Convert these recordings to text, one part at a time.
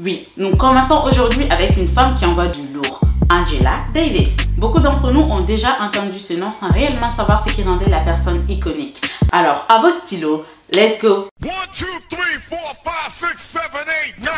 Oui, nous commençons aujourd'hui avec une femme qui envoie du lourd, Angela Davis. Beaucoup d'entre nous ont déjà entendu ce nom sans réellement savoir ce qui rendait la personne iconique. Alors, à vos stylos, let's go! 1, 2, 3, 4, 5, 6, 7, 8, 9.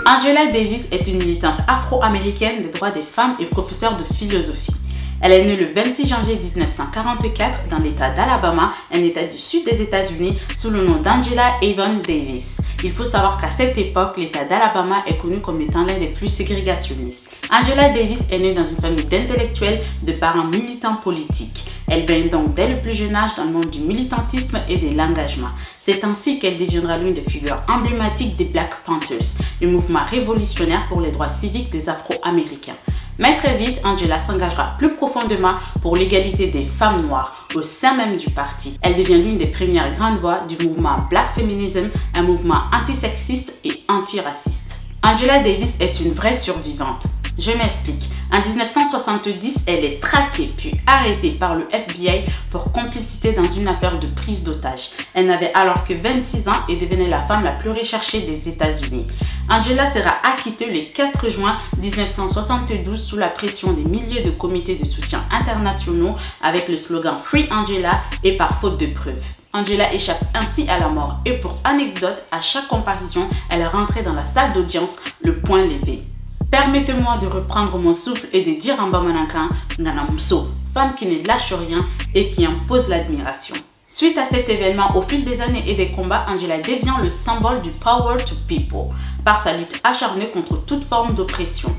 Angela Davis est une militante afro-américaine des droits des femmes et professeure de philosophie. Elle est née le 26 janvier 1944 dans l'État d'Alabama, un État du sud des États-Unis, sous le nom d'Angela Avon Davis. Il faut savoir qu'à cette époque, l'État d'Alabama est connu comme étant l'un des plus ségrégationnistes. Angela Davis est née dans une famille d'intellectuels, de parents militants politiques. Elle baigne donc dès le plus jeune âge dans le monde du militantisme et de l'engagement. C'est ainsi qu'elle deviendra l'une des figures emblématiques des Black Panthers, le mouvement révolutionnaire pour les droits civiques des Afro-Américains. Mais très vite, Angela s'engagera plus profondément pour l'égalité des femmes noires au sein même du parti. Elle devient l'une des premières grandes voix du mouvement Black Feminism, un mouvement antisexiste et antiraciste. Angela Davis est une vraie survivante. Je m'explique. En 1970, elle est traquée puis arrêtée par le FBI pour complicité dans une affaire de prise d'otage. Elle n'avait alors que 26 ans et devenait la femme la plus recherchée des États-Unis. Angela sera acquittée le 4 juin 1972 sous la pression des milliers de comités de soutien internationaux avec le slogan Free Angela et par faute de preuves. Angela échappe ainsi à la mort et pour anecdote, à chaque comparaison, elle rentrait dans la salle d'audience le poing levé. Permettez-moi de reprendre mon souffle et de dire en Bamanankan, Nganamso, femme qui ne lâche rien et qui impose l'admiration. Suite à cet événement, au fil des années et des combats, Angela devient le symbole du Power to People par sa lutte acharnée contre toute forme d'oppression.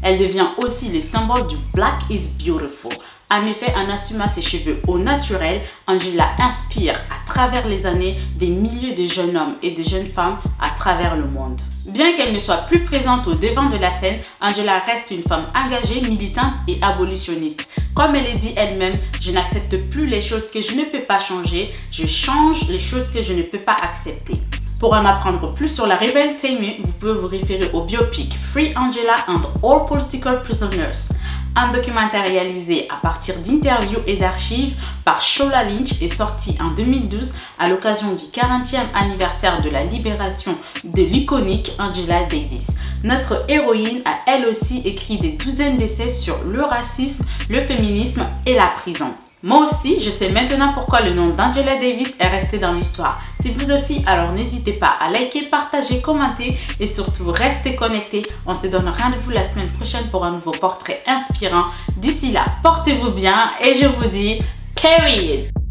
Elle devient aussi le symbole du Black is Beautiful. En effet, en assumant ses cheveux au naturel, Angela inspire à travers les années des milliers de jeunes hommes et de jeunes femmes à travers le monde. Bien qu'elle ne soit plus présente au devant de la scène, Angela reste une femme engagée, militante et abolitionniste. Comme elle le dit elle-même, je n'accepte plus les choses que je ne peux pas changer, je change les choses que je ne peux pas accepter. Pour en apprendre plus sur la rebelle Tammy, vous pouvez vous référer au biopic Free Angela and All Political Prisoners, un documentaire réalisé à partir d'interviews et d'archives par Shola Lynch et sorti en 2012 à l'occasion du 40e anniversaire de la libération de l'iconique Angela Davis. Notre héroïne a elle aussi écrit des douzaines d'essais sur le racisme, le féminisme et la prison. Moi aussi, je sais maintenant pourquoi le nom d'Angela Davis est resté dans l'histoire. Si vous aussi, alors n'hésitez pas à liker, partager, commenter et surtout restez connectés. On se donne rendez-vous la semaine prochaine pour un nouveau portrait inspirant. D'ici là, portez-vous bien et je vous dis, period!